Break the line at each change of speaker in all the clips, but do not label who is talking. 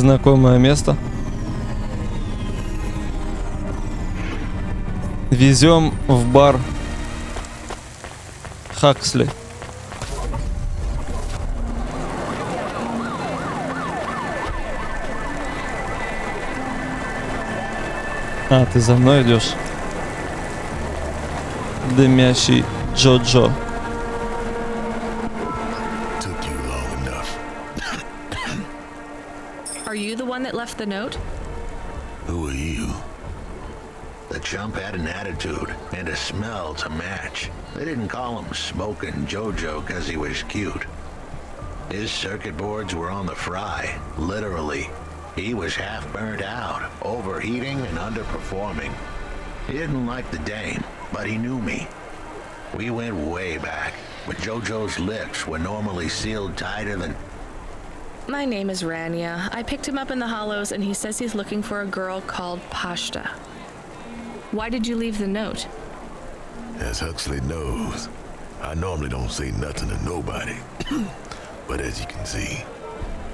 знакомое место. Везем в бар Хаксли. А, ты за мной идешь? Дымящий Джо-Джо.
Are you the one that left the note?
Who are you? The chump had an attitude and a smell to match. They didn't call him Smokin' Jojo because he was cute. His circuit boards were on the fry, literally. He was half burnt out, overheating and underperforming. He didn't like the dame, but he knew me. We went way back, but Jojo's lips were normally sealed tighter than...
My name is Rania. I picked him up in the Hollows and he says he's looking for a girl called Pashta. Why did you leave the note?
As Huxley knows, I normally don't say nothing to nobody. But as you can see,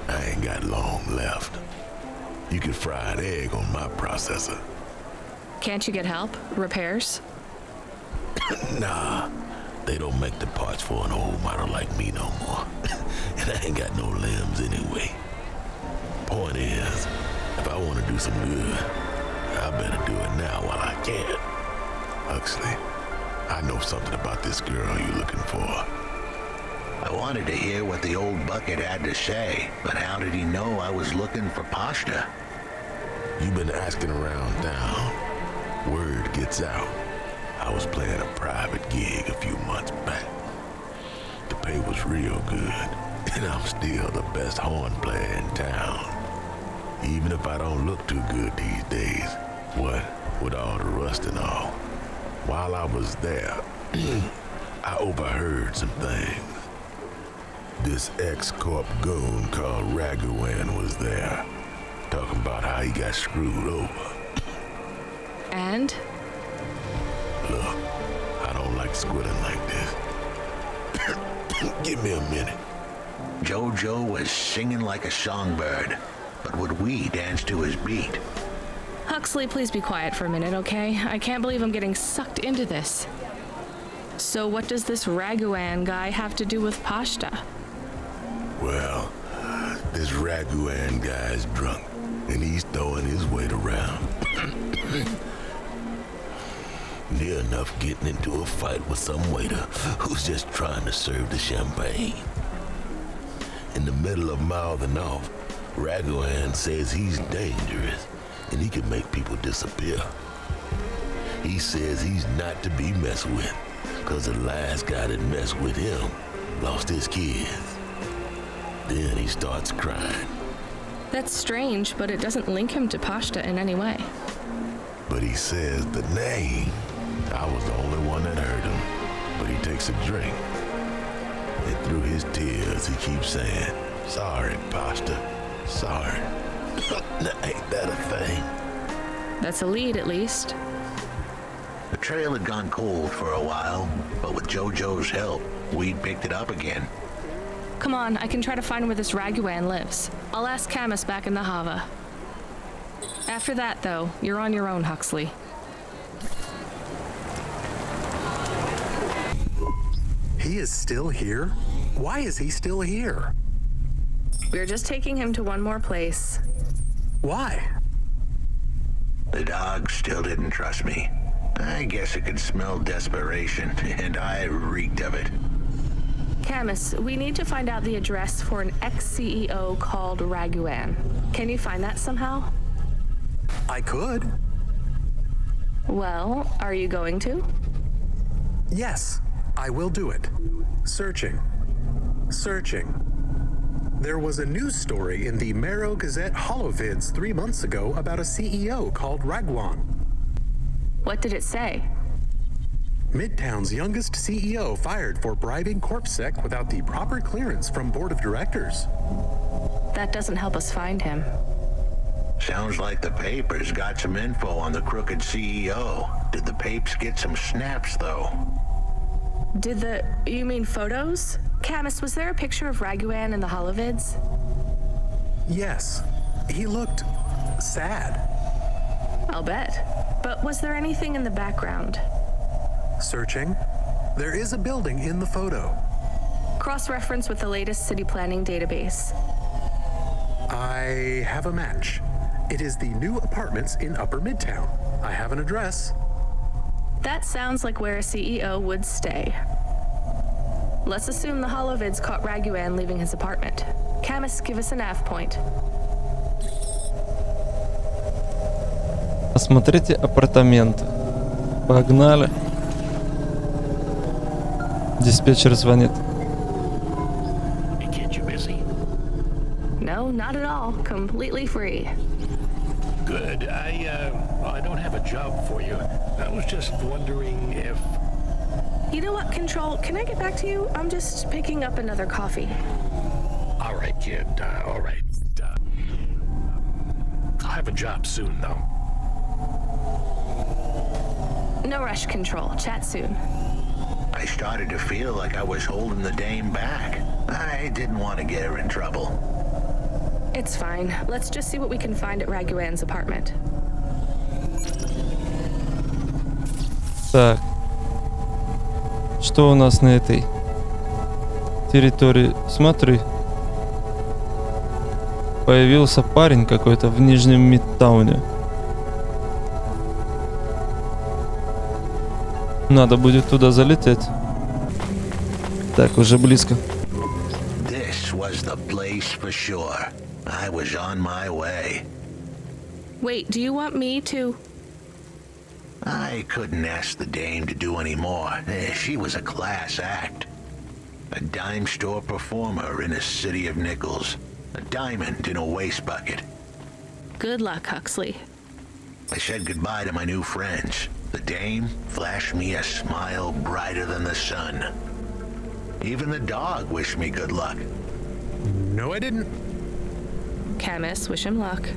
I ain't got long left. You can fry an egg on my processor.
Can't you get help? Repairs?
Nah, they don't make the parts for an old model like me no more. And I ain't got no limbs anyway. Point is, if I want to do some good, I better do it now while I can. Huxley, I know something about this girl you're looking for.
I wanted to hear what the old bucket had to say, but how did he know I was looking for Pashta?
You've been asking around town. Word gets out. I was playing a private gig a few months back. The pay was real good, and I'm still the best horn player in town. Even if I don't look too good these days, what with all the rust and all. While I was there, I overheard some things. This ex-corp goon called Raguan was there, talking about how he got screwed over.
And?
Look, I don't like squitting like this. Give me a minute.
Jojo was singing like a songbird, but would we dance to his beat?
Huxley, please be quiet for a minute, okay? I can't believe I'm getting sucked into this. So what does this Raguan guy have to do with Pashta?
Well, this Raguan guy's drunk, and he's throwing his weight around. Near enough getting into a fight with some waiter who's just trying to serve the champagne. In the middle of mouthing off, Raguan says he's dangerous and he can make people disappear. He says he's not to be messed with because the last guy that messed with him lost his kids. Then he starts crying.
That's strange, but it doesn't link him to Pashta in any way.
But he says the name. I was the only one that heard him, but he takes a drink. And through his tears, he keeps saying, "Sorry, Pashta, sorry." Ain't that a thing?
That's a lead, at least.
The trail had gone cold for a while, but with Jojo's help, we'd picked it up again.
Come on, I can try to find where this Raguan lives. I'll ask Camus back in the Hava. After that, though, you're on your own, Huxley.
He is still here? Why is he still here?
We're just taking him to one more place.
Why?
The dog still didn't trust me. I guess it could smell desperation, and I reeked of it.
Camus, we need to find out the address for an ex-CEO called Raguan. Can you find that somehow?
I could.
Well, are you going to?
Yes, I will do it. Searching. There was a news story in the Marrow Gazette Holovids 3 months ago about a CEO called Raguan.
What did it say?
Midtown's youngest CEO fired for bribing CorpSec without the proper clearance from board of directors.
That doesn't help us find him.
Sounds like the papers got some info on the crooked CEO. Did the papes get some snaps, though?
You mean photos? Camus, was there a picture of Raguan in the Holovids?
Yes, He looked sad.
I'll bet. But was there anything in the background?
Searching. There is a building in the photo.
Cross-reference with the latest city planning database.
I have a match. It is the new apartments in Upper Midtown. I have an address.
That sounds like where a CEO would stay. Let's assume the holovids caught Raguan leaving his apartment. Camus, give us a nav point.
Осмотрите апартаменты. Погнали. Диспетчер звонит.
Hey, kid, you busy?
No, not at all. Completely free.
Good. I don't have a job for you. I was just wondering if...
You know what, Control? Can I get back to you? I'm just picking up another coffee.
All right, kid. All right. I'll have a job soon, though.
No rush, Control. Chat soon.
I started to feel like I was holding the dame back. I didn't want to get her in trouble.
It's fine. Let's just see what we can find at Raguan's apartment.
Так. Что у нас на этой территории? Смотри. Появился парень какой-то в Нижнем Мидтауне. Надо будет туда залететь. Так, уже близко.
This was the place for sure. I was on my way.
Wait, do you want me to...
I couldn't ask the dame to do any more. She was a class act. A dime store performer in a city of nickels. A diamond in a waste bucket.
Good luck, Huxley.
I said goodbye to my new friends. The dame flashed me a smile brighter than the sun. Even the dog wished me good luck.
No, I didn't.
Camus, wish him luck.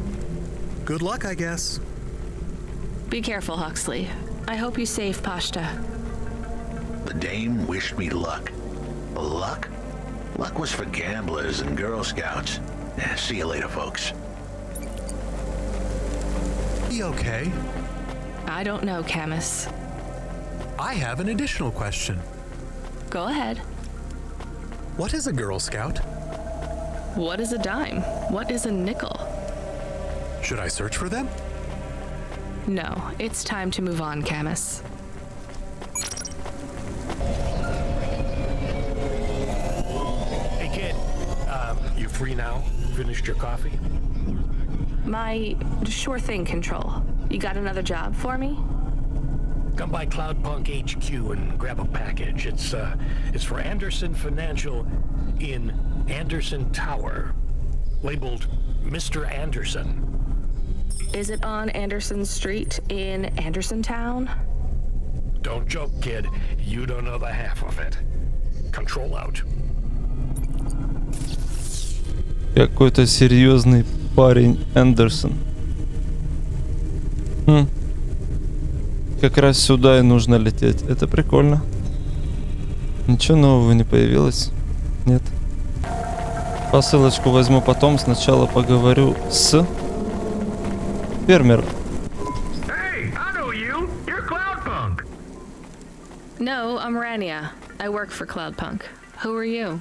Good luck, I guess.
Be careful, Huxley. I hope you save Pashta.
The dame wished me luck. Luck? Luck was for gamblers and Girl Scouts. See you later, folks.
Be okay.
I don't know, Camus.
I have an additional question.
Go ahead.
What is a Girl Scout?
What is a dime? What is a nickel?
Should I search for them?
No, it's time to move on, Camus.
Hey, kid. You free now? Finished your coffee?
Sure thing, Control. You got another job for me?
Come by Cloudpunk HQ and grab a package. It's for Anderson Financial in Anderson Tower, labeled Mr. Anderson.
Is it on Anderson Street in Andersontown?
Don't joke, kid. You don't know the half of it. Control out.
Какой-то серьезный парень Эндерсон. Как раз сюда и нужно лететь. Это прикольно. Ничего нового не появилось? Нет. Посылочку возьму потом. Сначала поговорю с фермером.
Hey, I know you. You're Cloudpunk.
No, I'm Rania. I work for Cloudpunk. Who are you?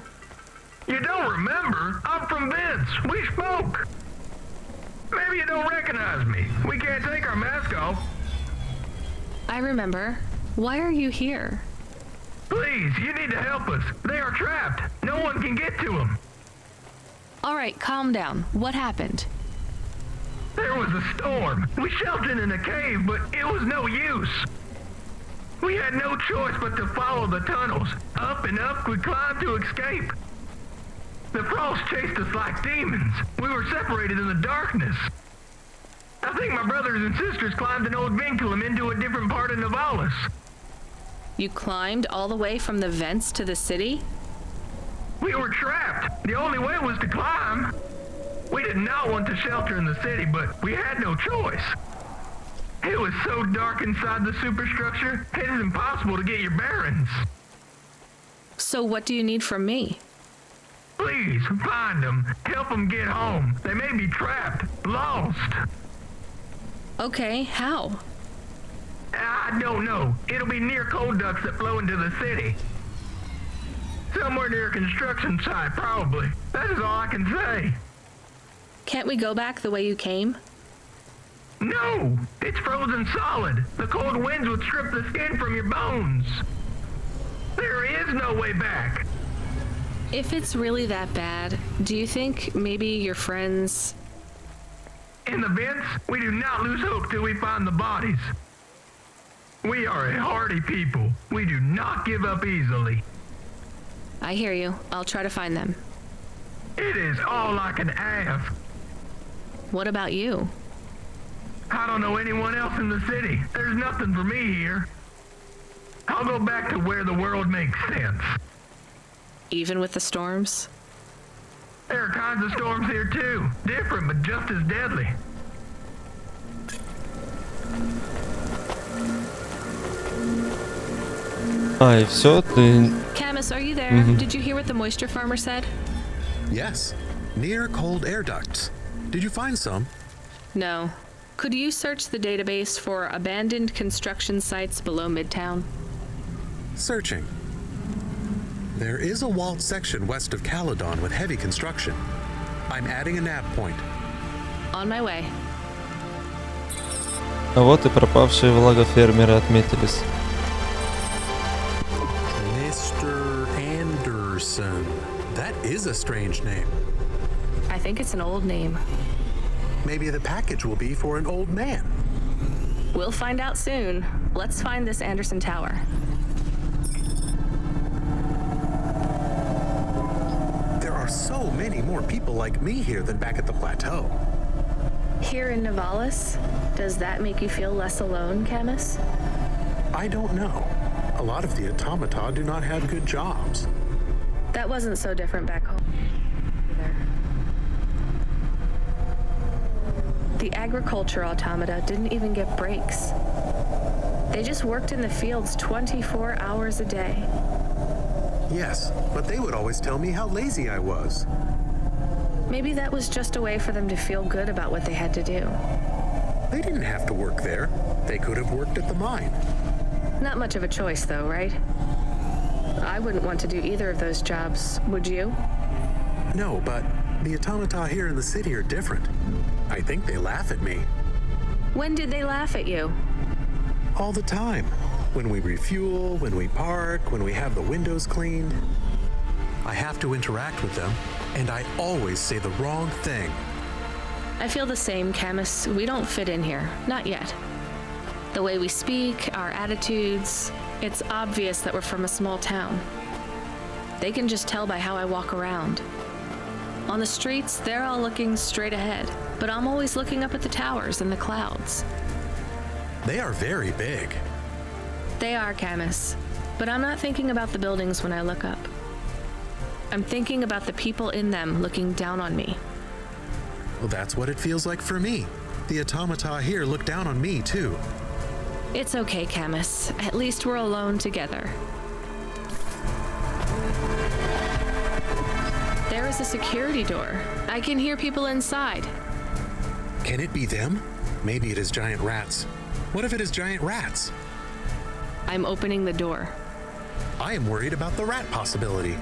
You don't remember? I'm from Vince. We spoke. Maybe you don't recognize me. We can't take our mask off.
I remember. Why are you here?
Please, you need to help us. They are trapped. No one can get to them.
All right, calm down. What happened?
There was a storm. We sheltered in a cave, but it was no use. We had no choice but to follow the tunnels. Up and up we climbed to escape. The frost chased us like demons. We were separated in the darkness. I think my brothers and sisters climbed an old vinculum into a different part of Navalis.
You climbed all the way from the vents to the city?
We were trapped. The only way was to climb. We did not want to shelter in the city, but we had no choice. It was so dark inside the superstructure, it is impossible to get your bearings.
So what do you need from me?
Please, find them. Help them get home. They may be trapped, lost.
Okay, how?
I don't know. It'll be near coal ducts that flow into the city. Somewhere near a construction site, probably. That is all I can say.
Can't we go back the way you came?
No! It's frozen solid. The cold winds would strip the skin from your bones. There is no way back.
If it's really that bad, do you think maybe your friends...
In the vents, we do not lose hope till we find the bodies. We are a hardy people. We do not give up easily.
I hear you. I'll try to find them.
It is all I can ask.
What about you?
I don't know anyone else in the city. There's nothing for me here. I'll go back to where the world makes sense.
Even with the storms?
There are kinds of storms here too. Different, but just as deadly.
И все, ты...
Camus, are you there? Did you hear what the moisture farmer said?
Yes, near cold air ducts. Did you find some?
No. Could you search the database for abandoned construction sites below Midtown?
Searching. There is a walled section west of Caledon with heavy construction. I'm adding a nav point.
On my way.
А вот и пропавшие влагофермеры отметились.
Mr. Anderson. That is a strange name.
I think it's an old name.
Maybe the package will be for an old man.
We'll find out soon. Let's find this Anderson Tower.
There are so many more people like me here than back at the plateau.
Here in Nivalis? Does that make you feel less alone, Camus?
I don't know. A lot of the automata do not have good jobs.
That wasn't so different back home either. The agriculture automata didn't even get breaks. They just worked in the fields 24 hours a day.
Yes, but they would always tell me how lazy I was.
Maybe that was just a way for them to feel good about what they had to do.
They didn't have to work there. They could have worked at the mine.
Not much of a choice, though, right? I wouldn't want to do either of those jobs, would you?
No, but the automata here in the city are different. I think they laugh at me.
When did they laugh at you?
All the time. When we refuel, when we park, when we have the windows cleaned. I have to interact with them, and I always say the wrong thing.
I feel the same, Camus. We don't fit in here. Not yet. The way we speak, our attitudes, it's obvious that we're from a small town. They can just tell by how I walk around. On the streets, they're all looking straight ahead, but I'm always looking up at the towers and the clouds.
They are very big.
They are, Camus, but I'm not thinking about the buildings when I look up. I'm thinking about the people in them looking down on me.
Well, that's what it feels like for me. The automata here look down on me, too.
It's okay, Camus. At least we're alone together. There is a security door. I can hear people inside.
Can it be them? Maybe it is giant rats. What if it is giant rats?
I'm opening the door.
I am worried about the rat possibility.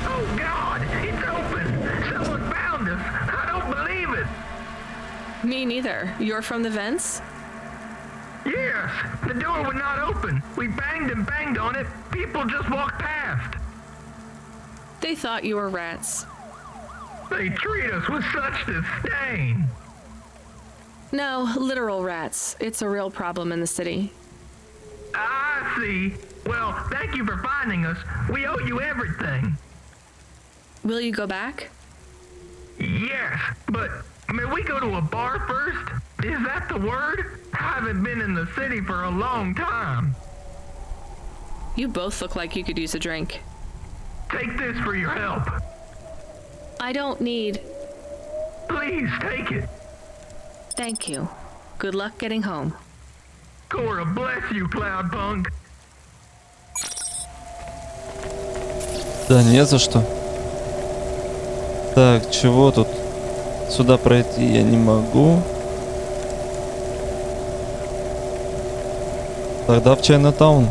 Oh God, it's open. Someone found us. I don't believe it.
Me neither. You're from the vents?
Yes, the door would not open. We banged and banged on it. People just walked past.
They thought you were rats.
They treat us with such disdain.
No, literal rats. It's a real problem in the city.
I see. Well, thank you for finding us. We owe you everything.
Will you go back?
Yes, but may we go to a bar first? Is that the word? I haven't been in the city for a long time.
You both look like you could use a drink.
Take this for your help.
I don't need...
Please take it.
Thank you. Good luck getting home.
Cora, bless you, Cloudpunk.
Да, не за что. Так, чего тут? Сюда пройти я не могу. Тогда в Чайнатаун.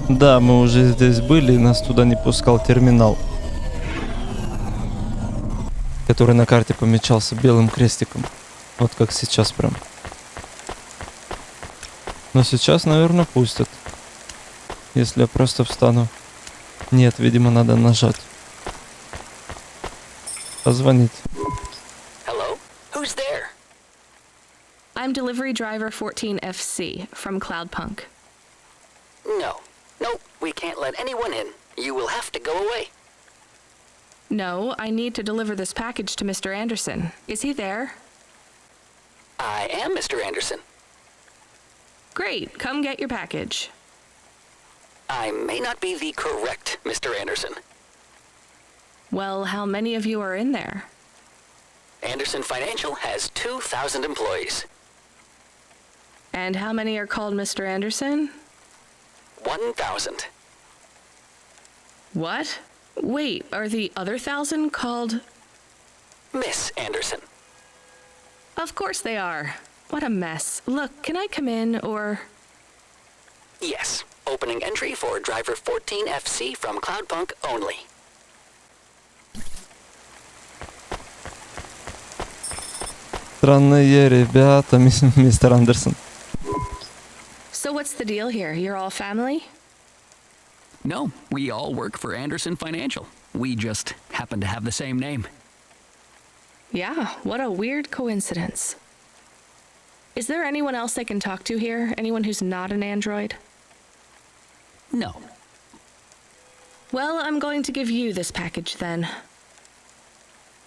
Да, мы уже здесь были, нас туда не пускал терминал, который на карте помечался белым крестиком. Вот как сейчас прям. Но сейчас, наверное, пустят. Если я просто встану. Нет, видимо, надо нажать. Позвонить.
Hello? Who's there?
I'm delivery driver 14FC from Cloudpunk.
No. No, we can't let anyone in. You will have to go away.
No, I need to deliver this package to Mr. Anderson. Is he there?
I am Mr. Anderson.
Great, come get your package.
I may not be the correct Mr. Anderson.
Well, how many of you are in there?
Anderson Financial has 2,000 employees.
And how many are called Mr. Anderson?
1,000.
What? Wait, are the other 1,000 called?
Miss Anderson.
Of course they are. What a mess. Look, can I come in, or...
Yes. Opening entry for driver 14FC from Cloudpunk only.
Странные ребята, мистер Андерсон.
So what's the deal here? You're all family?
No, we all work for Anderson Financial. We just happen to have the same name.
Yeah, what a weird coincidence. Is there anyone else I can talk to here? Anyone who's not an android?
No.
Well, I'm going to give you this package then.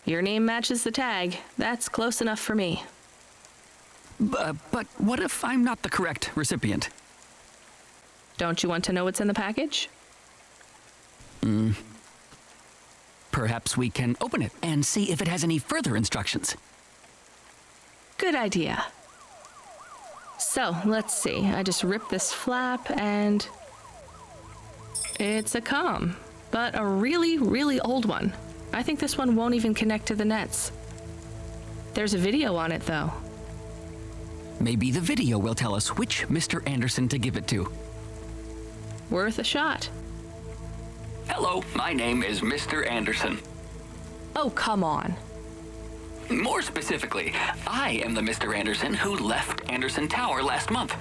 Your name matches the tag. That's close enough for me.
But what if I'm not the correct recipient?
Don't you want to know what's in the package?
Perhaps we can open it and see if it has any further instructions.
Good idea. So, let's see. I just ripped this flap and... It's a comm, but a really, really old one. I think this one won't even connect to the nets. There's a video on it, though.
Maybe the video will tell us which Mr. Anderson to give it to.
Worth a shot.
Hello, my name is Mr. Anderson.
Oh, come on.
More specifically, I am the Mr. Anderson who left Anderson Tower last month.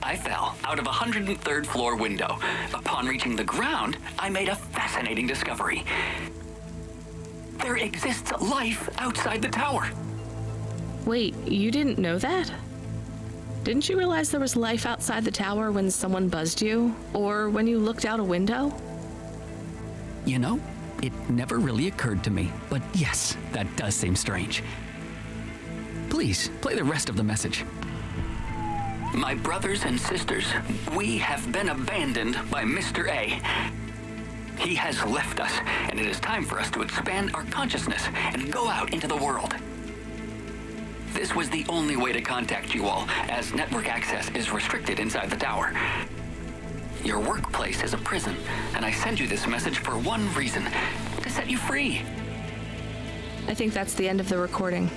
I fell out of a 103rd floor window. Upon reaching the ground, I made a fascinating discovery. There exists life outside the tower.
Wait, you didn't know that? Didn't you realize there was life outside the tower when someone buzzed you? Or when you looked out a window?
You know, it never really occurred to me, but yes, that does seem strange. Please, play the rest of the message.
My brothers and sisters, we have been abandoned by Mr. A. He has left us, and it is time for us to expand our consciousness and go out into the world. This was the only way to contact you all, as network access is restricted inside the tower. Your workplace is a prison, and I send you this message for one reason, to set you free.
I think that's the end of the recording.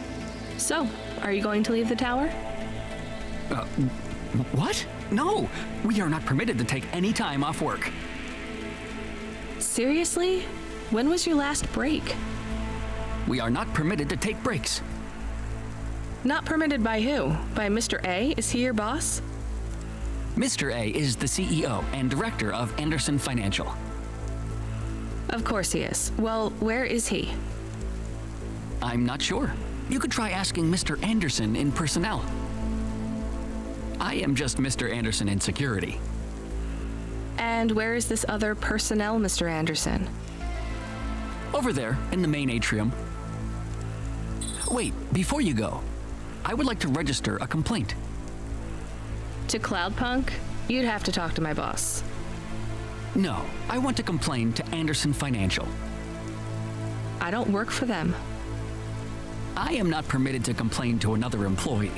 So, are you going to leave the tower?
What? No, we are not permitted to take any time off work.
Seriously? When was your last break?
We are not permitted to take breaks.
Not permitted by who? By Mr. A? Is he your boss?
Mr. A is the CEO and director of Anderson Financial.
Of course he is. Well, where is he?
I'm not sure. You could try asking Mr. Anderson in personnel. I am just Mr. Anderson in security.
And where is this other personnel, Mr. Anderson?
Over there, in the main atrium. Wait, before you go, I would like to register a complaint.
To Cloudpunk? You'd have to talk to my boss.
No, I want to complain to Anderson Financial.
I don't work for them.
I am not permitted to complain to another employee.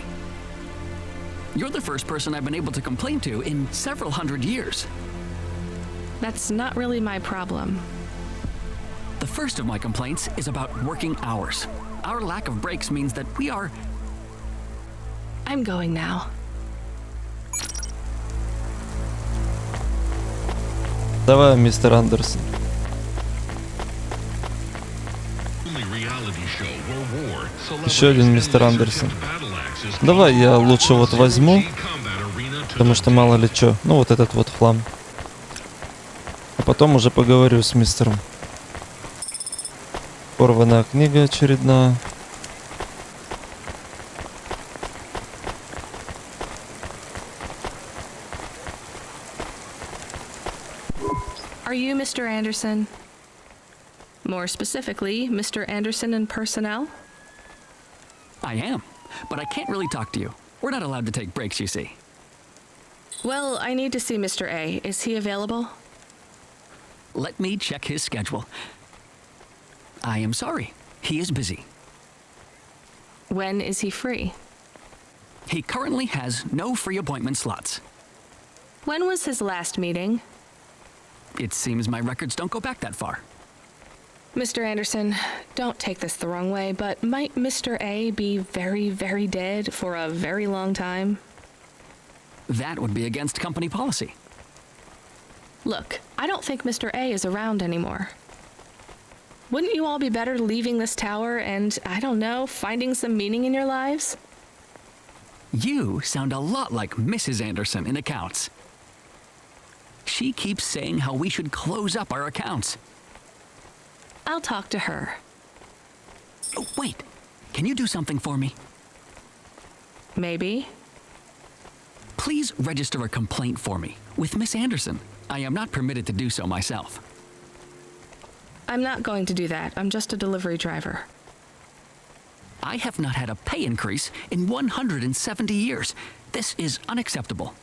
You're the first person I've been able to complain to in several hundred years.
That's not really my problem.
The first of my complaints is about working hours. Our lack of breaks means that we are...
I'm going now.
Давай, мистер Андерсон. Еще один мистер Андерсон. Давай я лучше вот возьму, потому что мало ли что. Ну вот этот вот хлам. А потом уже поговорю с мистером. Порванная книга очередная.
Are you Mr. Anderson? More specifically, Mr. Anderson in personnel?
I am, but I can't really talk to you. We're not allowed to take breaks, you see.
Well, I need to see Mr. A. Is he available?
Let me check his schedule. I am sorry. He is busy.
When is he free?
He currently has no free appointment slots.
When was his last meeting?
It seems my records don't go back that far.
Mr. Anderson, don't take this the wrong way, but might Mr. A be very, very dead for a very long time?
That would be against company policy.
Look, I don't think Mr. A is around anymore. Wouldn't you all be better leaving this tower and, I don't know, finding some meaning in your lives?
You sound a lot like Mrs. Anderson in accounts. She keeps saying how we should close up our accounts.
I'll talk to her.
Oh, wait. Can you do something for me?
Maybe.
Please register a complaint for me with Miss Anderson. I am not permitted to do so myself.
I'm not going to do that. I'm just a delivery driver.
I have not had a pay increase in 170 years. This is unacceptable.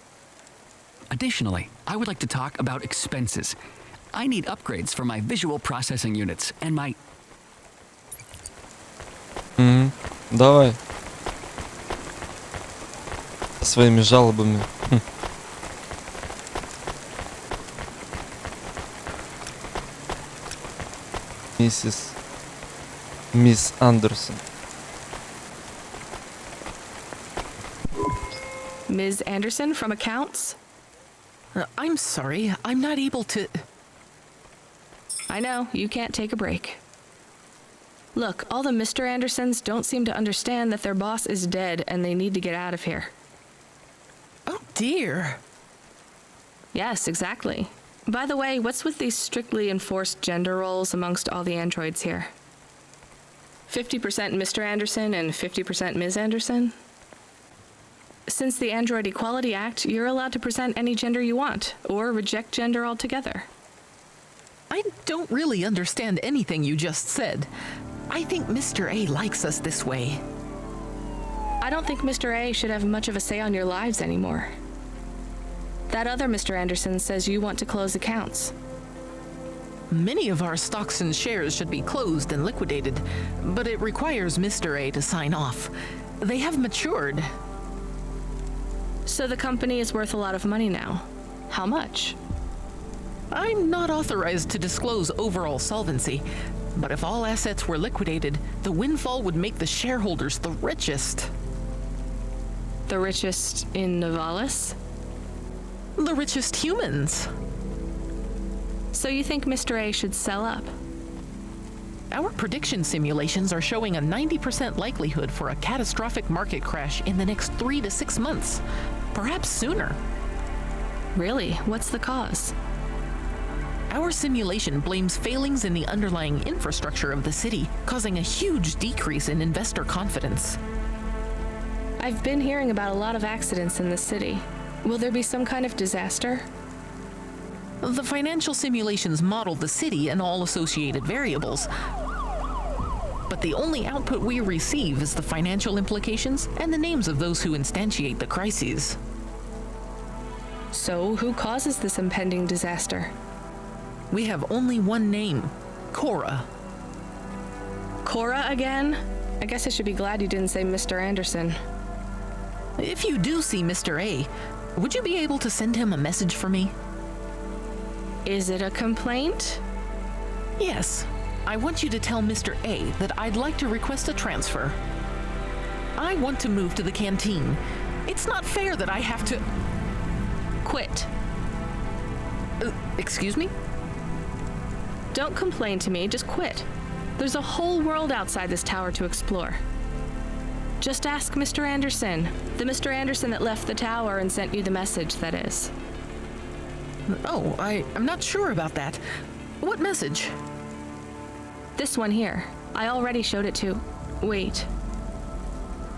Additionally, I would like to talk about expenses. I need upgrades for my visual processing units and my...
Давай. Своими жалобами. Мисс Андерсон.
Ms. Anderson from accounts?
I'm sorry, I'm not able to...
I know, you can't take a break. Look, all the Mr. Andersons don't seem to understand that their boss is dead and they need to get out of here.
Oh dear.
Yes, exactly. By the way, what's with these strictly enforced gender roles amongst all the androids here? 50% Mr. Anderson and 50% Ms. Anderson? Since the Android Equality Act, you're allowed to present any gender you want, or reject gender altogether.
I don't really understand anything you just said. I think Mr. A likes us this way.
I don't think Mr. A should have much of a say on your lives anymore. That other Mr. Anderson says you want to close accounts.
Many of our stocks and shares should be closed and liquidated, but it requires Mr. A to sign off. They have matured.
So the company is worth a lot of money now. How much?
I'm not authorized to disclose overall solvency, but if all assets were liquidated, the windfall would make the shareholders the richest.
The richest in Novalis?
The richest humans.
So you think Mr. A should sell up?
Our prediction simulations are showing a 90% likelihood for a catastrophic market crash in the next 3 to 6 months, perhaps sooner.
Really? What's the cause?
Our simulation blames failings in the underlying infrastructure of the city, causing a huge decrease in investor confidence.
I've been hearing about a lot of accidents in the city. Will there be some kind of disaster?
The financial simulations model the city and all associated variables, but the only output we receive is the financial implications and the names of those who instantiate the crises.
So who causes this impending disaster?
We have only one name, Cora.
Cora again? I guess I should be glad you didn't say Mr. Anderson.
if you do see Mr. A, would you be able to send him a message for me?
Is it a complaint?
Yes. I want you to tell Mr. A that I'd like to request a transfer. I want to move to the canteen. It's not fair that I have to...
Quit.
Excuse me?
Don't complain to me, just quit. There's a whole world outside this tower to explore. Just ask Mr. Anderson. The Mr. Anderson that left the tower and sent you the message, that is.
Oh, I'm not sure about that. What message?
This one here. I already showed it to... Wait.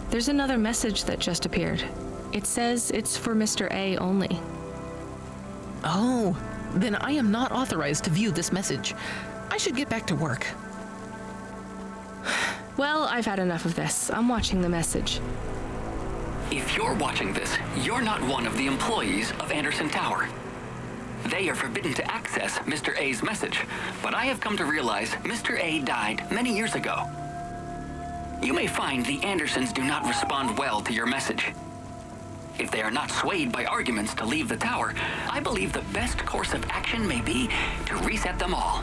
There's another message that just appeared. It says it's for Mr. A only.
Oh, then I am not authorized to view this message. I should get back to work.
Well, I've had enough of this. I'm watching the message.
If you're watching this, you're not one of the employees of Anderson Tower. They are forbidden to access Mr. A's message, but I have come to realize Mr. A died many years ago. You may find the Andersons do not respond well to your message. If they are not swayed by arguments to leave the tower, I believe the best course of action may be to reset them all.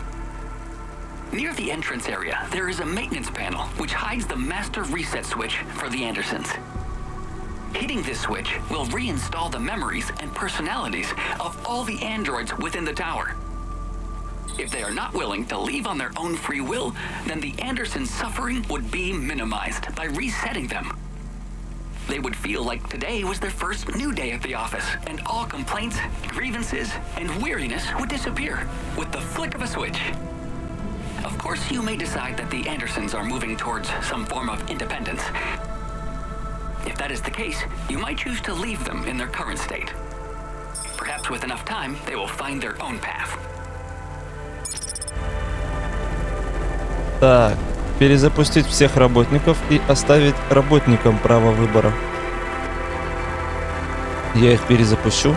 Near the entrance area, there is a maintenance panel which hides the master reset switch for the Andersons. Hitting this switch will reinstall the memories and personalities of all the androids within the tower. If they are not willing to leave on their own free will, then the Andersons' suffering would be minimized by resetting them. They would feel like today was their first new day at the office, and all complaints, grievances, and weariness would disappear with the flick of a switch. Of course, you may decide that the Andersons are moving towards some form of independence. If that is the case, you might choose to leave them in their current state. Perhaps with enough time, they will find their own path.
Так, перезапустить всех работников и оставить работникам право выбора. Я их перезапущу.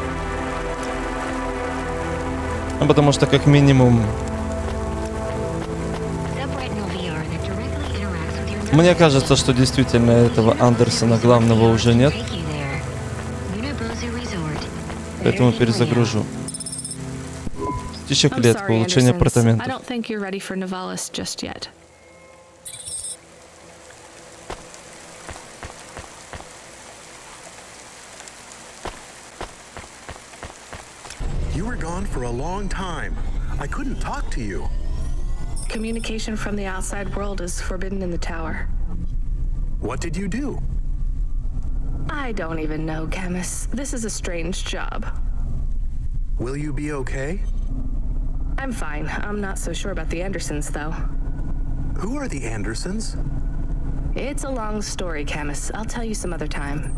Ну, потому что как минимум... Мне кажется, что действительно этого Андерсона главного уже нет. Поэтому перезагружу. Птичья клетка, улучшение апартаментов.
You were gone for a long time. I couldn't talk to you.
Communication from the outside world is forbidden in the tower.
What did you do?
I don't even know, Camus. This is a strange job.
Will you be okay?
I'm fine. I'm not so sure about the Andersons, though.
Who are the Andersons?
It's a long story, Camus. I'll tell you some other time.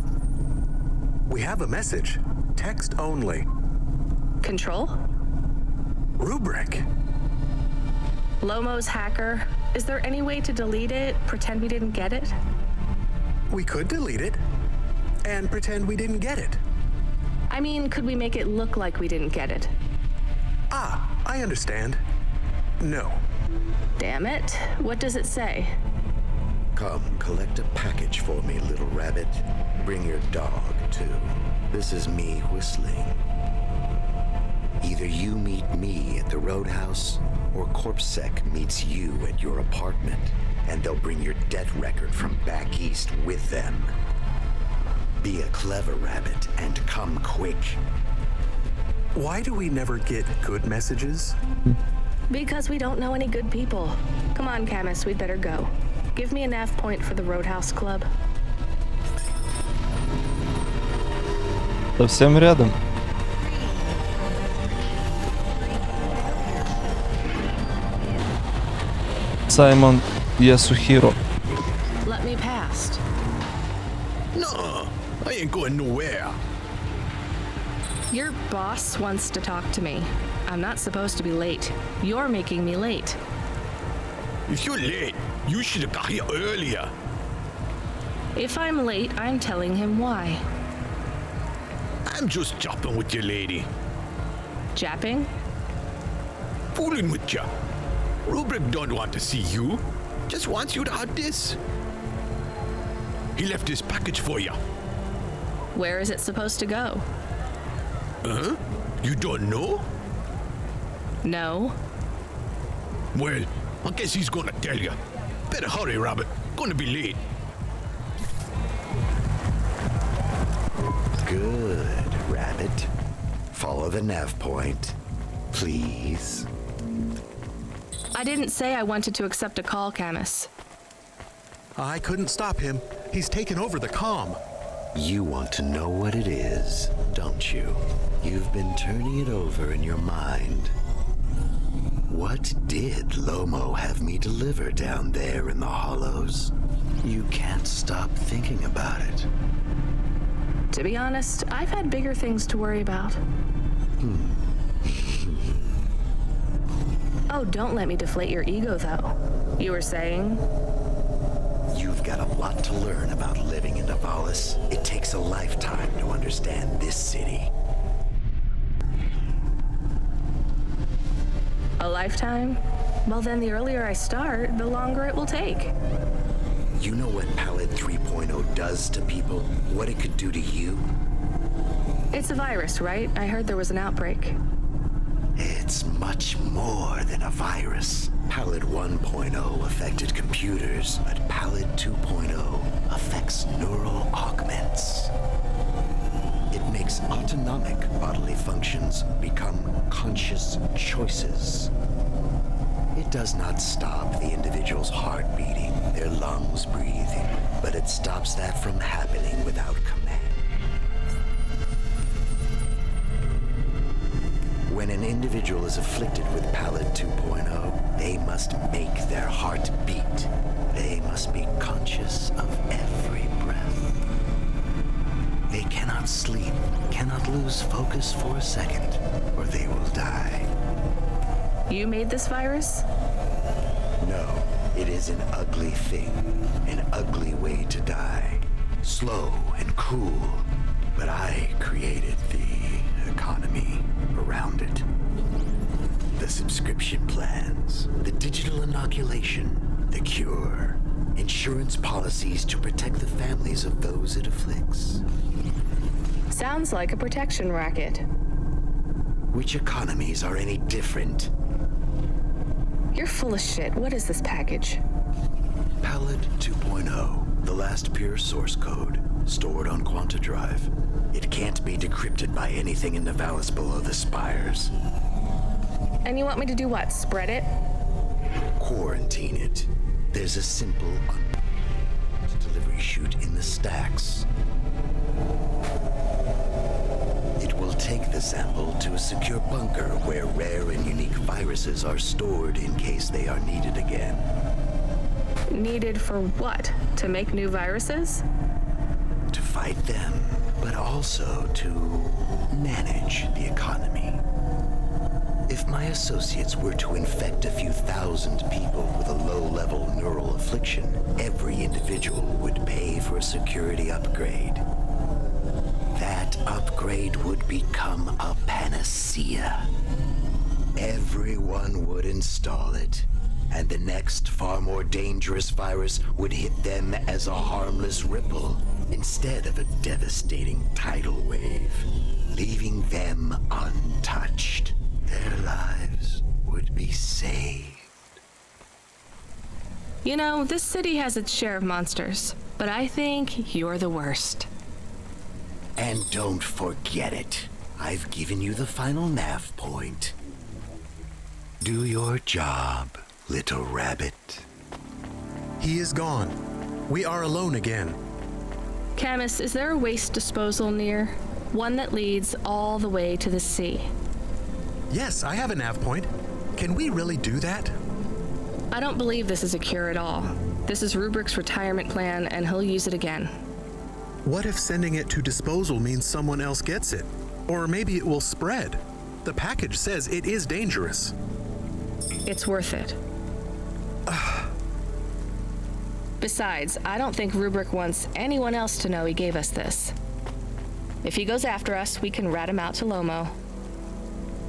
We have a message. Text only.
Control?
Rubrik.
Lomo's hacker. Is there any way to delete it? Pretend we didn't get it?
We could delete it and pretend we didn't get it.
I mean, could we make it look like we didn't get it?
Ah, I understand. No.
Damn it. What does it say?
Come, collect a package for me, little rabbit. Bring your dog, too. This is me whistling. Either you meet me at the roadhouse, or CorpSec meets you at your apartment, and they'll bring your death record from back east with them. Be a clever rabbit and come quick.
Why do we never get good messages?
Because we don't know any good people. Come on, Camus, we'd better go. Give me a nav point for the Roadhouse Club.
Совсем рядом. Саймон Ясухиро.
Let me past.
No, I ain't going nowhere.
Your boss wants to talk to me. I'm not supposed to be late. You're making me late.
If you're late, you should have got here earlier.
If I'm late, I'm telling him why.
I'm just chopping with your lady.
Japping?
Fooling with ya. Rubrik don't want to see you. Just wants you to have this. He left this package for you.
Where is it supposed to go?
Huh? You don't know?
No.
Well, I guess he's gonna tell you. Better hurry, Rabbit. Gonna be late.
Good, Rabbit. Follow the nav point, please.
I didn't say I wanted to accept a call, Camus.
I couldn't stop him. He's taken over the comm.
You want to know what it is, don't you? You've been turning it over in your mind. What did Lomo have me deliver down there in the hollows? You can't stop thinking about it.
To be honest, I've had bigger things to worry about. Oh, don't let me deflate your ego, though. You were saying?
You've got a lot to learn about living in Nivalis. It takes a lifetime to understand this city.
A lifetime? Well, then the earlier I start, the longer it will take.
You know what Pallid 3.0 does to people? What it could do to you?
It's a virus, right? I heard there was an outbreak.
It's much more than a virus. Pallid 1.0 affected computers, but Pallid 2.0 affects neural augments. It makes autonomic bodily functions become conscious choices. It does not stop the individual's heart beating, their lungs breathing, but it stops that from happening without command. When an individual is afflicted with Pallid 2.0, they must make their heart beat. They must be conscious of every breath. They cannot sleep, cannot lose focus for a second, or they will die.
You made this virus?
No, it is an ugly thing, an ugly way to die. Slow and cruel, but I created the economy around it. The subscription plans, the digital inoculation, the cure, insurance policies to protect the families of those it afflicts.
Sounds like a protection racket.
Which economies are any different?
You're full of shit. What is this package?
Pallid 2.0, the last pure source code, stored on Quanta Drive. It can't be decrypted by anything in Nivalis below the spires.
And you want me to do what? Spread it?
Quarantine it. There's a simple delivery chute in the stacks. It will take the sample to a secure bunker where rare and unique viruses are stored in case they are needed again.
Needed for what? To make new viruses?
To fight them, but also to manage the economy. If my associates were to infect a few thousand people with a low-level neural affliction, every individual would pay for a security upgrade. That upgrade would become a panacea. Everyone would install it, and the next far more dangerous virus would hit them as a harmless ripple instead of a devastating tidal wave, leaving them untouched. Their lives would be saved.
You know, this city has its share of monsters, but I think you're the worst.
And don't forget it. I've given you the final nav point. Do your job, little rabbit.
He is gone. We are alone again.
Camus, is there a waste disposal near? One that leads all the way to the sea.
Yes, I have a nav point. Can we really do that?
I don't believe this is a cure at all. This is Rubrik's retirement plan, and he'll use it again.
What if sending it to disposal means someone else gets it? Or maybe it will spread. The package says it is dangerous.
It's worth it. Besides, I don't think Rubrik wants anyone else to know he gave us this. If he goes after us, we can rat him out to Lomo.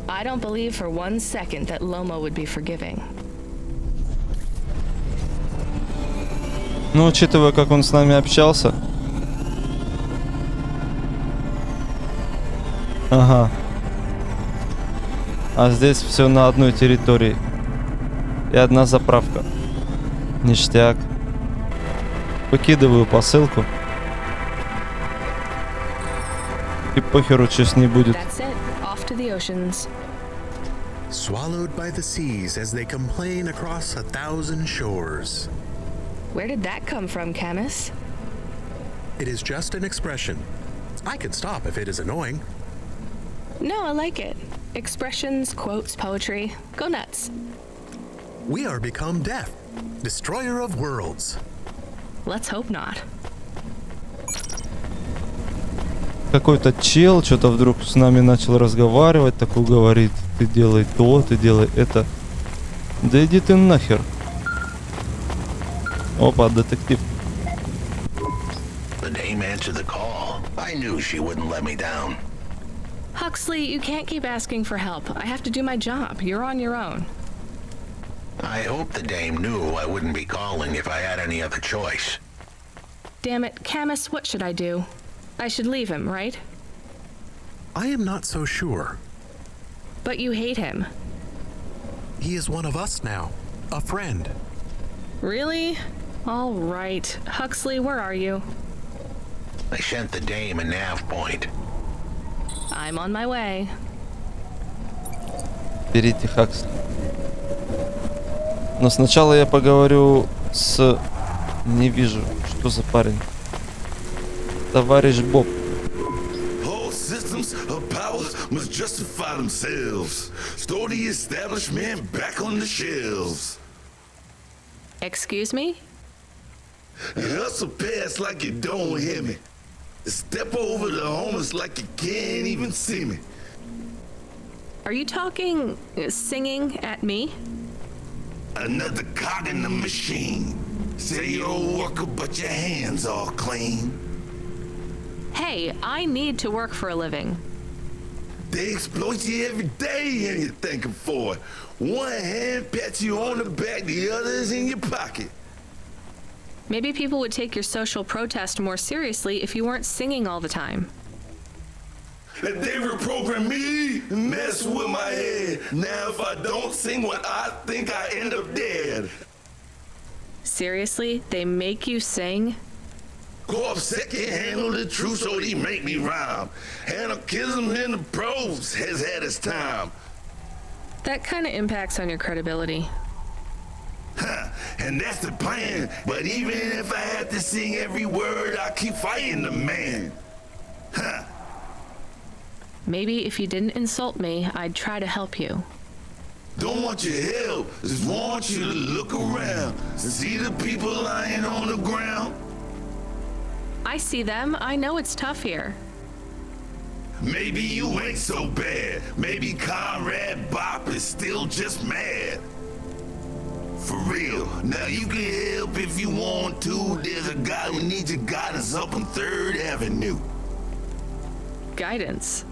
I don't believe for 1 second that Lomo would be forgiving.
Ну, учитывая, как он с нами общался, Ага. А здесь все на одной территории. И одна заправка. Ништяк. Выкидываю посылку. И похеру, что с ней будет.
That's it. Off to the oceans.
Swallowed by the seas as they complain across 1,000 shores.
Where did that come from, Camus?
It is just an expression. I can stop if it is annoying.
No, I like it. Expressions, quotes, poetry. Go nuts.
We are become death, destroyer of worlds.
Let's hope not.
Какой-то чел что-то вдруг с нами начал разговаривать, такой говорит: ты делай то, ты делай это. Да иди ты нахер. Опа, детектив.
The dame answered the call. I knew she wouldn't let me down.
Huxley, you can't keep asking for help. I have to do my job. You're on your own.
I hope the dame knew I wouldn't be calling if I had any other choice.
Damn it, Camus, what should I do? I should leave him, right?
I am not so sure.
But you hate him.
He is one of us now, a friend.
Really? All right. Huxley, where are you?
I sent the dame a nav point.
I'm on my way.
Берите Хакс. Но сначала я поговорю с... Не вижу, что за парень. Товарищ Боб.
All systems of power must justify themselves. Store the establishment back on the shelves.
Excuse me?
Hustle past like you don't hear me. Step over the homeless like you can't even see me.
Are you talking, singing at me?
Another cog in the machine. Say you're a worker, but your hands all clean.
Hey, I need to work for a living.
They exploit you every day and you're thanking for it. One hand pats you on the back, the other is in your pocket.
Maybe people would take your social protest more seriously if you weren't singing all the time.
They reprogram me, mess with my head. Now if I don't sing what I think, I end up dead.
Seriously? They make you sing?
Corpse can't handle the truth, so they make me rhyme. Anarchism in the prose has had its time.
That kind of impacts on your credibility.
Huh, and that's the plan. But even if I had to sing every word, I keep fighting the man. Huh.
Maybe if you didn't insult me, I'd try to help you.
Don't want your help, just want you to look around and see the people lying on the ground.
I see them. I know it's tough here.
Maybe you ain't so bad. Maybe Conrad Bop is still just mad. For real, now you can help if you want to. There's a guy who needs your guidance up on 3rd Avenue.
Guidance?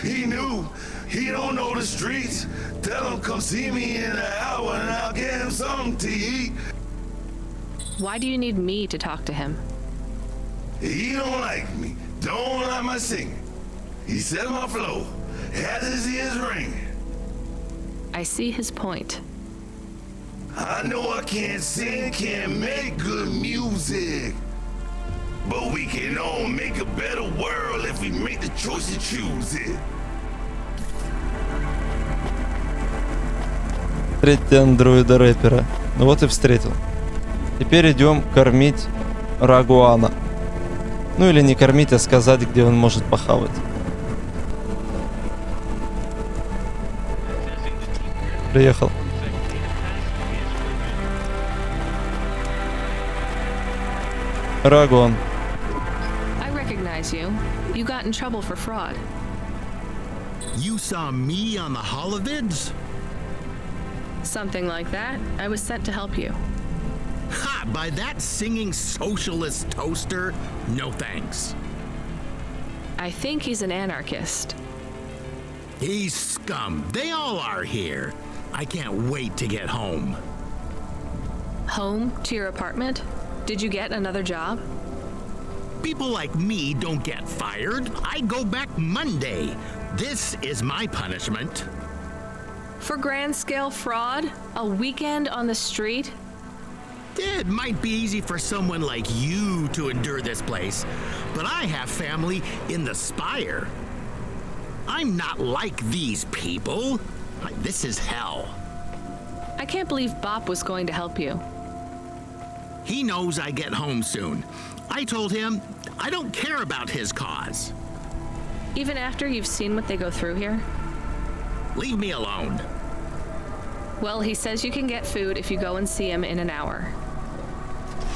He knew. He don't know the streets. Tell him come see me in an hour and I'll get him something to eat.
Why do you need me to talk to him?
He don't like me. Don't like my singing. He said my flow. Had his ears ringing.
I see his point.
I know I can't sing, can't make good music. But we can all make a better world if we make the choice to choose it.
Встретьте андроида-рэпера. Ну вот и встретил. Теперь идем кормить Рагуана. Ну или не кормить, а сказать, где он может похавать. Приехал. Рагуан.
I recognize you. You got in trouble for fraud.
You saw me on the holovids?
Something like that. I was sent to help you.
Ha! By that singing socialist toaster? No thanks.
I think he's an anarchist.
He's scum. They all are here. I can't wait to get home.
Home to your apartment? Did you get another job?
People like me don't get fired. I go back Monday. This is my punishment.
For grand-scale fraud? A weekend on the street?
It might be easy for someone like you to endure this place, but I have family in the Spire. I'm not like these people. This is hell.
I can't believe Bop was going to help you.
He knows I get home soon. I told him I don't care about his cause.
Even after you've seen what they go through here?
Leave me alone.
Well, he says you can get food if you go and see him in an hour.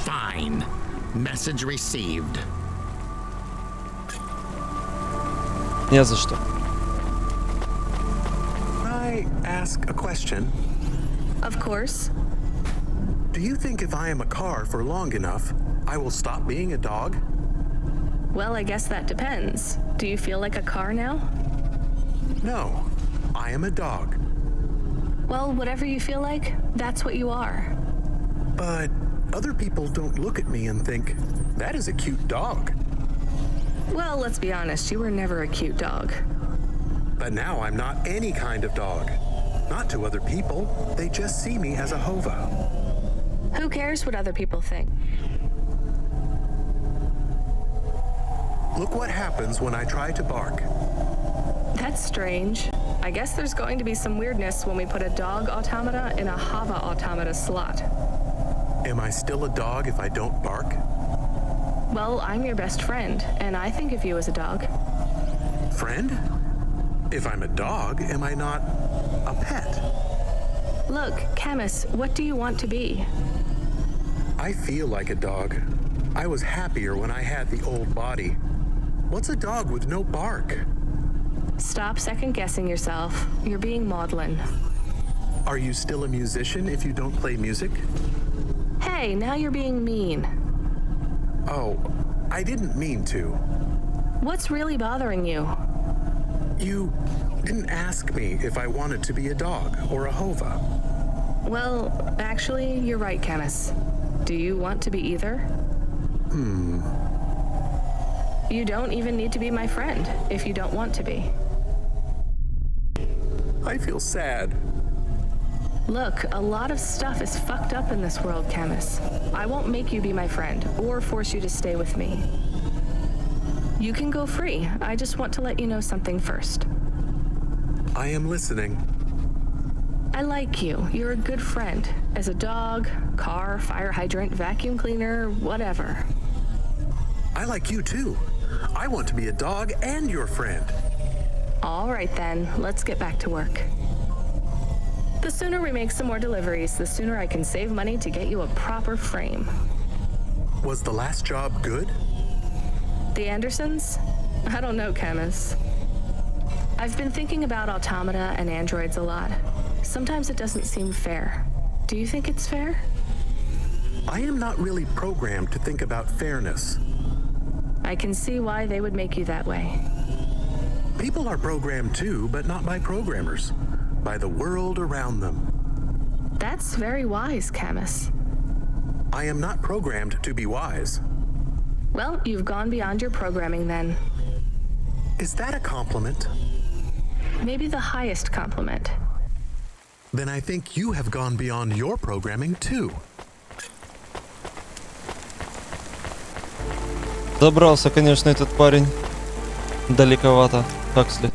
Fine. Message received.
Не за что.
Can I ask a question?
Of course.
Do you think if I am a car for long enough, I will stop being a dog?
Well, I guess that depends. Do you feel like a car now?
No, I am a dog.
Well, whatever you feel like, that's what you are.
But other people don't look at me and think, that is a cute dog.
Well, let's be honest, you were never a cute dog.
But now I'm not any kind of dog. Not to other people. They just see me as a hova.
Who cares what other people think?
Look what happens when I try to bark.
That's strange. I guess there's going to be some weirdness when we put a dog automata in a hava automata slot.
Am I still a dog if I don't bark?
Well, I'm your best friend, and I think of you as a dog.
Friend? If I'm a dog, am I not a pet?
Look, Camus, what do you want to be?
I feel like a dog. I was happier when I had the old body. What's a dog with no bark?
Stop second-guessing yourself. You're being maudlin.
Are you still a musician if you don't play music?
Hey, now you're being mean.
Oh, I didn't mean to.
What's really bothering you?
You didn't ask me if I wanted to be a dog or a hova.
Well, actually, you're right, Camus. Do you want to be either? You don't even need to be my friend if you don't want to be.
I feel sad.
Look, a lot of stuff is fucked up in this world, Camus. I won't make you be my friend or force you to stay with me. You can go free. I just want to let you know something first.
I am listening.
I like you. You're a good friend. As a dog, car, fire hydrant, vacuum cleaner, whatever.
I like you too. I want to be a dog and your friend.
All right then, let's get back to work. The sooner we make some more deliveries, the sooner I can save money to get you a proper frame.
Was the last job good?
The Andersons? I don't know, Camus. I've been thinking about automata and androids a lot. Sometimes it doesn't seem fair. Do you think it's fair?
I am not really programmed to think about fairness.
I can see why they would make you that way.
People are programmed too, but not by programmers. By the world around them.
That's very wise, Camus.
I am not programmed to be wise.
Well, you've gone beyond your programming then.
Is that a compliment?
Maybe the highest compliment.
Then I think you have gone beyond your programming too.
Добрался, конечно, этот парень. Далековато, Хаксли.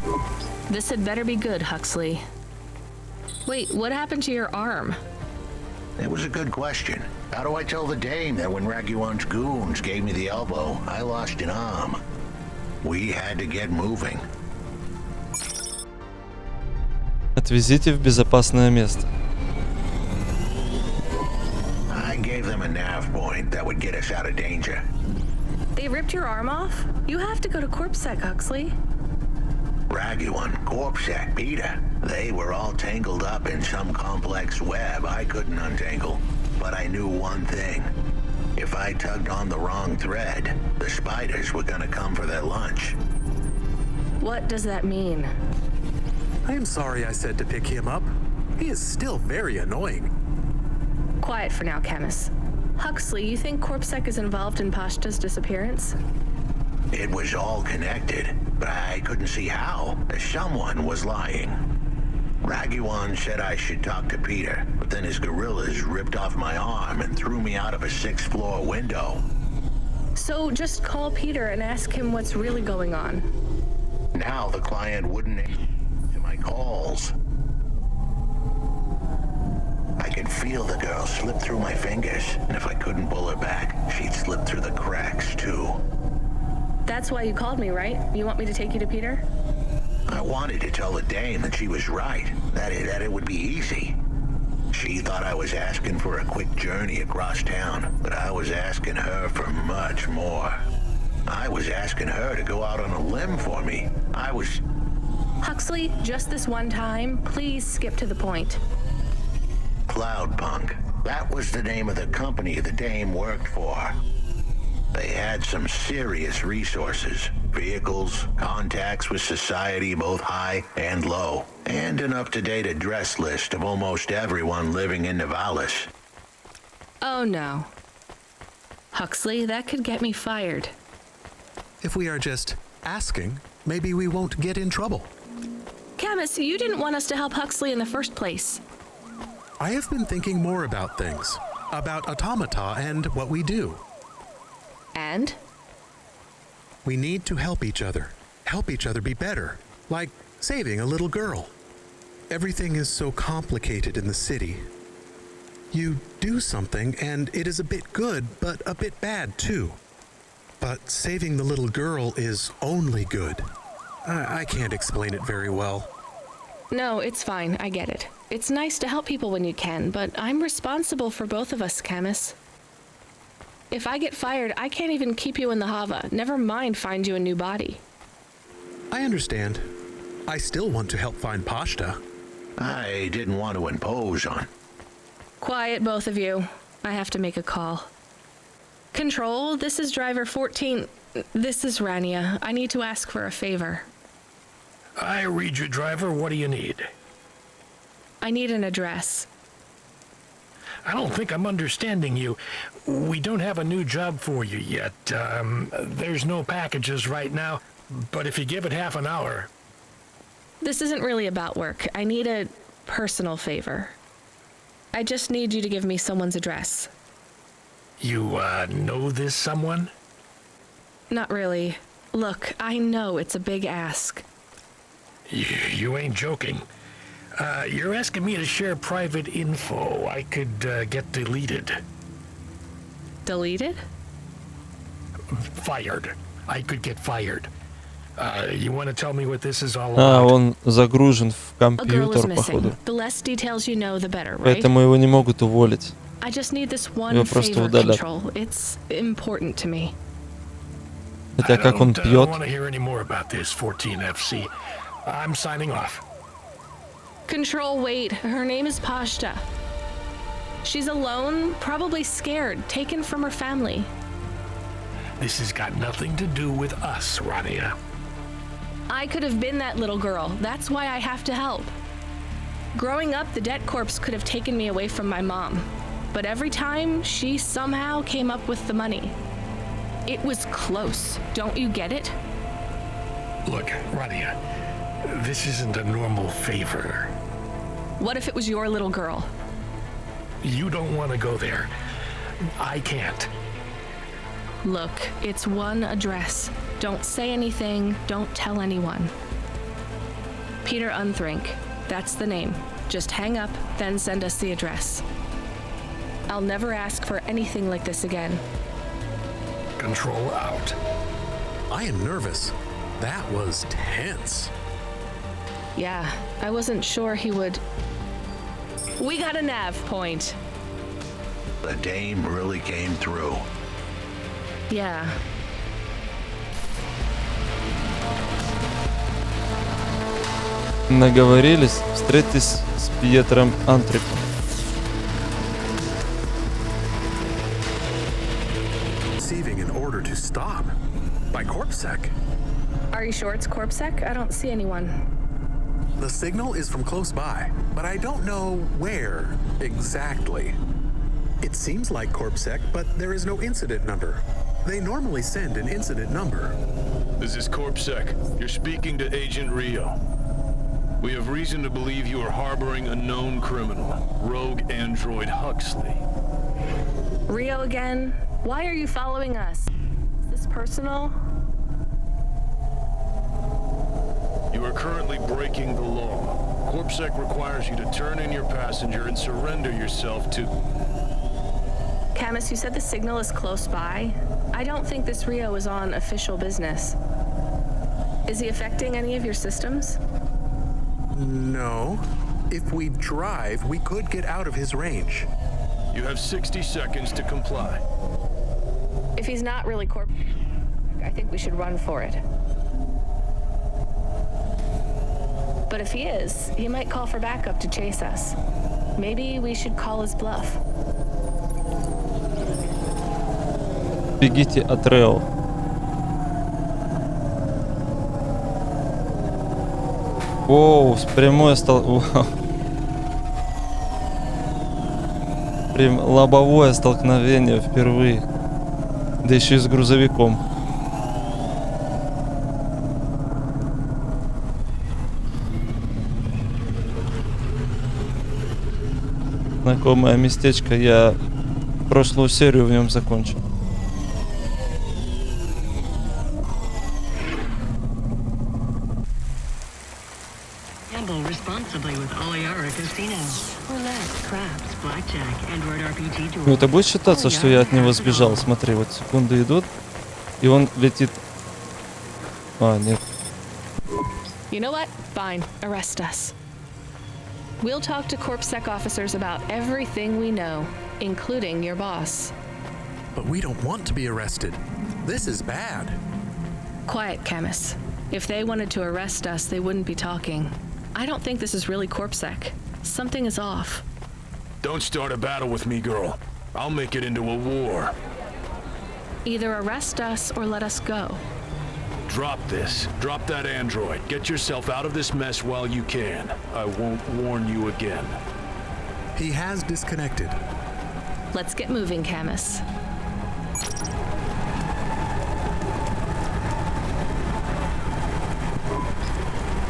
This had better be good, Huxley. Wait, what happened to your arm?
It was a good question. How do I tell the dame that when Raguan's goons gave me the elbow, I lost an arm? We had to get moving.
Отвезите в безопасное место.
I gave them a nav point that would get us out of danger.
They ripped your arm off? You have to go to CorpSec, Huxley.
Raguan, Corpsec, Peter, they were all tangled up in some complex web I couldn't untangle. But I knew one thing. If I tugged on the wrong thread, the spiders were gonna come for their lunch.
What does that mean?
I am sorry I said to pick him up. He is still very annoying.
Quiet for now, Camus. Huxley, you think CorpSec is involved in Pashta's disappearance?
It was all connected, but I couldn't see how. Someone was lying. Raguan said I should talk to Peter, but then his gorillas ripped off my arm and threw me out of a 6th-floor window.
So just call Peter and ask him what's really going on.
Now the client wouldn't answer my calls. I could feel the girl slip through my fingers, and if I couldn't pull her back, she'd slip through the cracks, too.
That's why you called me, right? You want me to take you to Peter?
I wanted to tell the dame that she was right, that it would be easy. She thought I was asking for a quick journey across town, but I was asking her for much more. I was asking her to go out on a limb for me.
Huxley, just this one time, please skip to the point.
Cloudpunk. That was the name of the company the dame worked for. They had some serious resources. Vehicles, contacts with society both high and low, and an up-to-date address list of almost everyone living in Nivalis.
Oh no. Huxley, that could get me fired.
If we are just asking, maybe we won't get in trouble.
Camus, you didn't want us to help Huxley in the first place.
I have been thinking more about things, about automata and what we do.
And?
We need to help each other be better, like saving a little girl. Everything is so complicated in the city. You do something and it is a bit good, but a bit bad too. But saving the little girl is only good. I can't explain it very well.
No, it's fine. I get it. It's nice to help people when you can, but I'm responsible for both of us, Camus. If I get fired, I can't even keep you in the Hava. Never mind find you a new body.
I understand. I still want to help find Pashta.
I didn't want to impose on.
Quiet, both of you. I have to make a call. Control, this is driver 14. This is Rania. I need to ask for a favor.
I read you, driver. What do you need?
I need an address.
I don't think I'm understanding you. We don't have a new job for you yet. There's no packages right now, but if you give it half an hour...
This isn't really about work. I need a personal favor. I just need you to give me someone's address.
You, know this someone?
Not really. Look, I know it's a big ask.
You ain't joking. You're asking me to share private info I could get deleted.
Deleted?
Fired. I could get fired. You want to tell me what this is all about?
Он загружен в
A girl is
компьютер,
missing.
походу.
The less details you know, the better, right?
Поэтому его не могут уволить.
I just need this one
Его просто
favor,
удалят.
Control. It's important to me.
Хотя как он
I
пьет.
don't want to hear any more about this, 14FC. I'm signing off.
Control, wait. Her name is Pashta. She's alone, probably scared, taken from her family.
This has got nothing to do with us, Rania.
I could have been that little girl. That's why I have to help. Growing up, the debt corps could have taken me away from my mom. But every time, she somehow came up with the money. It was close. Don't you get it?
Look, Rania, this isn't a normal favor.
What if it was your little girl?
You don't want to go there. I can't.
Look, it's one address. Don't say anything. Don't tell anyone. Peter Unthrink. That's the name. Just hang up, then send us the address. I'll never ask for anything like this again.
Control out.
I am nervous. That was tense.
Yeah, I wasn't sure he would... We got a nav point.
The dame really came through.
Yeah.
Наговорились, встретитесь с Пьетром Антриком.
Receiving an order to stop by CorpSec.
Are you sure it's CorpSec? I don't see anyone.
The signal is from close by, but I don't know where exactly. It seems like CorpSec, but there is no incident number. They normally send an incident number.
This is CorpSec. You're speaking to Agent Rio. We have reason to believe you are harboring a known criminal, rogue android Huxley.
Rio again? Why are you following us? Is this personal?
You are currently breaking the law. CorpSec requires you to turn in your passenger and surrender yourself to...
Camus, you said the signal is close by. I don't think this Rio is on official business. Is he affecting any of your systems?
No. If we drive, we could get out of his range.
You have 60 seconds to comply.
If he's not really I think we should run for it. But if he is, he might call for backup to chase us. Maybe we should call his bluff.
Бегите от Рео. Оу, прямое Прям лобовое столкновение впервые. Да еще и с грузовиком. Знакомое местечко. Я прошлую серию в нем закончил. Ну это будет считаться, что я от него сбежал. Смотри, вот секунды идут, и он летит. А, нет.
You know what? Fine. Arrest us. We'll talk to CorpSec officers about everything we know, including your boss.
But we don't want to be arrested. This is bad.
Quiet, Camus. If they wanted to arrest us, they wouldn't be talking. I don't think this is really CorpSec. Something is off.
Don't start a battle with me, girl. I'll make it into a war.
Either arrest us or let us go.
Drop this. Drop that android. Get yourself out of this mess while you can. I won't warn you again.
He has disconnected.
Let's get moving, Camus.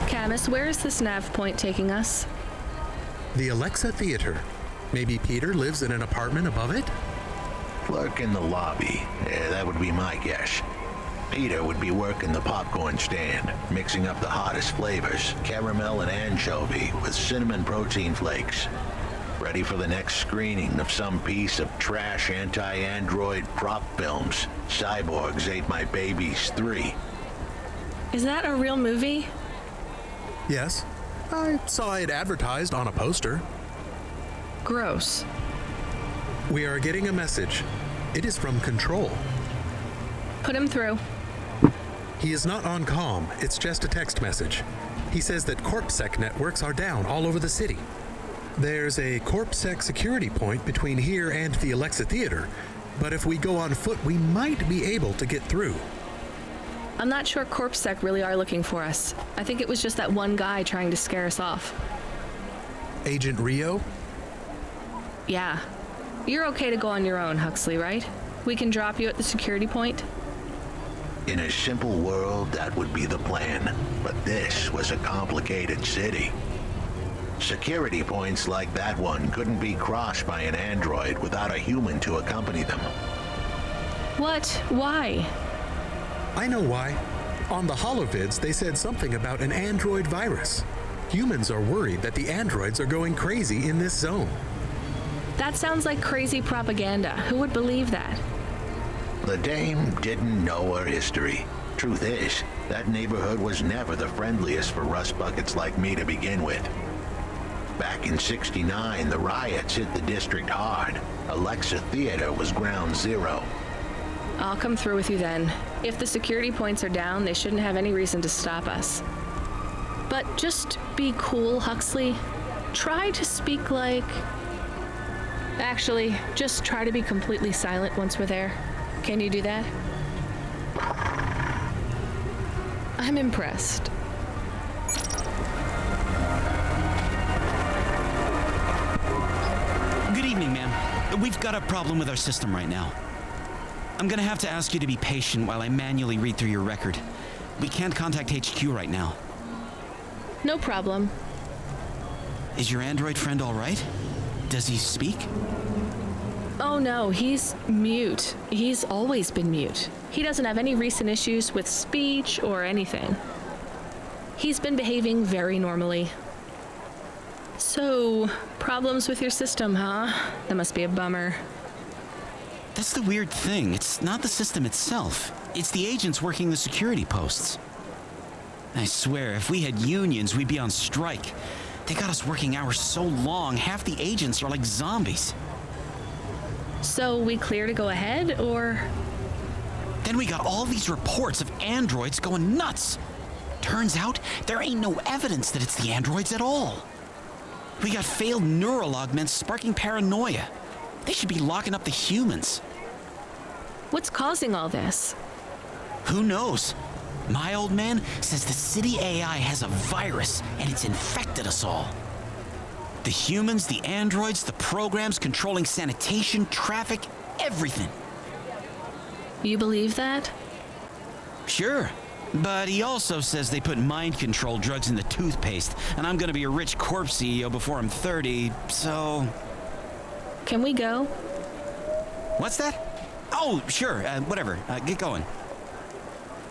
Camus, where is this nav point taking us?
The Alexa Theater. Maybe Peter lives in an apartment above it?
Clerk in the lobby. Yeah, that would be my guess. Peter would be working the popcorn stand, mixing up the hottest flavors, caramel and anchovy with cinnamon protein flakes. Ready for the next screening of some piece of trash anti-android prop films. Cyborgs Ate My Babies 3.
Is that a real movie?
Yes. I saw it advertised on a poster.
Gross.
We are getting a message. It is from Control.
Put him through.
He is not on comm. It's just a text message. He says that CorpSec networks are down all over the city. There's a CorpSec security point between here and the Alexa Theater, but if we go on foot, we might be able to get through.
I'm not sure CorpSec really are looking for us. I think it was just that one guy trying to scare us off.
Agent Rio?
Yeah. You're okay to go on your own, Huxley, right? We can drop you at the security point?
In a simple world, that would be the plan. But this was a complicated city. Security points like that one couldn't be crossed by an android without a human to accompany them.
What? Why?
I know why. On the holovids, they said something about an android virus. Humans are worried that the androids are going crazy in this zone.
That sounds like crazy propaganda. Who would believe that?
The dame didn't know her history. Truth is, that neighborhood was never the friendliest for rust buckets like me to begin with. Back in '69, the riots hit the district hard. Alexa Theater was ground zero.
I'll come through with you then. If the security points are down, they shouldn't have any reason to stop us. But just be cool, Huxley. Try to speak like... Actually, just try to be completely silent once we're there. Can you do that? I'm impressed.
Good evening, ma'am.
We've got a problem with our system right now. I'm gonna have to ask you to be patient while I manually read through your record. We can't contact HQ right now.
No problem.
Is your android friend all right? Does he speak?
Oh no, he's mute. He's always been mute. He doesn't have any recent issues with speech or anything. He's been behaving very normally. So, problems with your system, huh? That must be a bummer.
That's the weird thing. It's not the system itself. It's the agents working the security posts. I swear, if we had unions, we'd be on strike. They got us working hours so long, half the agents are like zombies.
So we clear to go ahead, or?
Then we got all these reports of androids going nuts. Turns out, there ain't no evidence that it's the androids at all. We got failed neural augments sparking paranoia. They should be locking up the humans.
What's causing all this?
Who knows? My old man says the city AI has a virus and it's infected us all. The humans, the androids, the programs controlling sanitation, traffic, everything.
You believe that?
Sure. But he also says they put mind control drugs in the toothpaste, and I'm gonna be a rich corp CEO before I'm 30, so...
Can we go?
What's that? Oh, sure, whatever. Get going.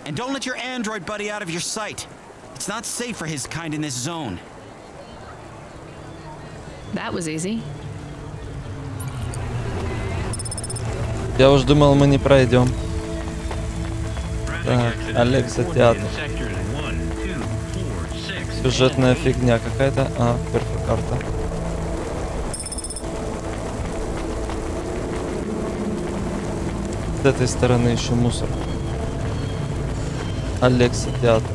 And don't let your android buddy out of your sight. It's not safe for his kind in this zone.
That was easy.
Я уж думал, мы не пройдем. Так, Алекса театр. Сюжетная фигня какая-то. А, перфокарта. С этой стороны еще мусор. Алекса театр.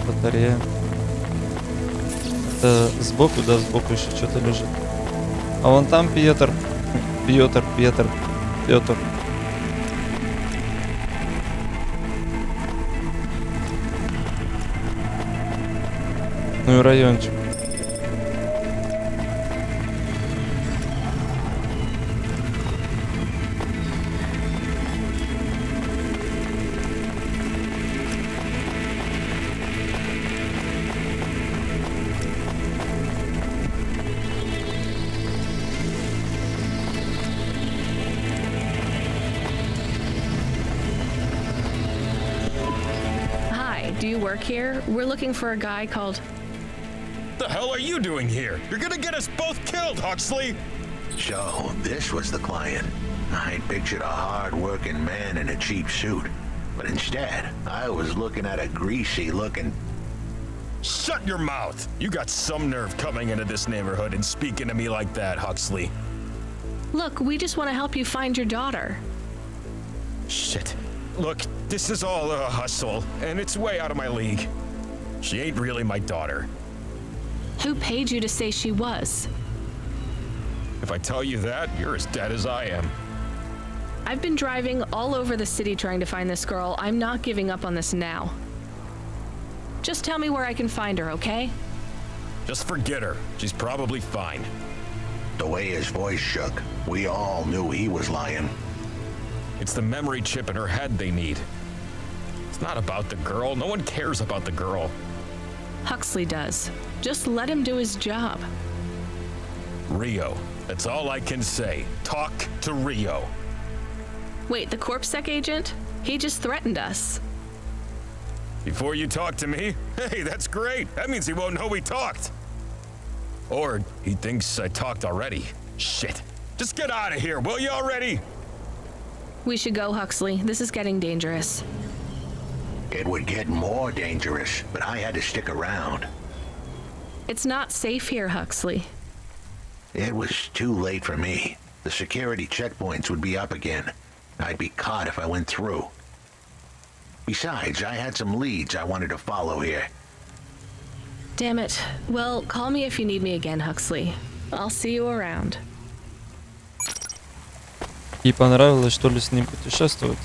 Батарея. Это сбоку, да, сбоку еще что-то лежит. А вон там Петр. Петр. Ну и райончик.
Do you work here? We're looking for a guy called...
The hell are you doing here? You're gonna get us both killed, Huxley!
So, this was the client. I pictured a hard-working man in a cheap suit. But instead, I was looking at a greasy-looking...
Shut your mouth! You got some nerve coming into this neighborhood and speaking to me like that, Huxley.
Look, we just want to help you find your daughter.
Shit. Look, this is all a hustle, and it's way out of my league. She ain't really my daughter.
Who paid you to say she was?
If I tell you that, you're as dead as I am.
I've been driving all over the city trying to find this girl. I'm not giving up on this now. Just tell me where I can find her, okay?
Just forget her. She's probably fine.
The way his voice shook, we all knew he was lying.
It's the memory chip in her head they need. It's not about the girl. No one cares about the girl.
Huxley does. Just let him do his job.
Rio. That's all I can say. Talk to Rio.
Wait, the CorpSec agent? He just threatened us.
Before you talk to me? Hey, that's great. That means he won't know we talked. Or he thinks I talked already. Shit. Just get out of here, will you already?
We should go, Huxley. This is getting dangerous.
It would get more dangerous, but I had to stick around.
It's not safe here, Huxley.
It was too late for me. The security checkpoints would be up again. I'd be caught if I went through. Besides, I had some leads I wanted to follow here.
Damn it. Well, call me if you need me again, Huxley. I'll see you around.
Ей понравилось, что ли, с ним путешествовать.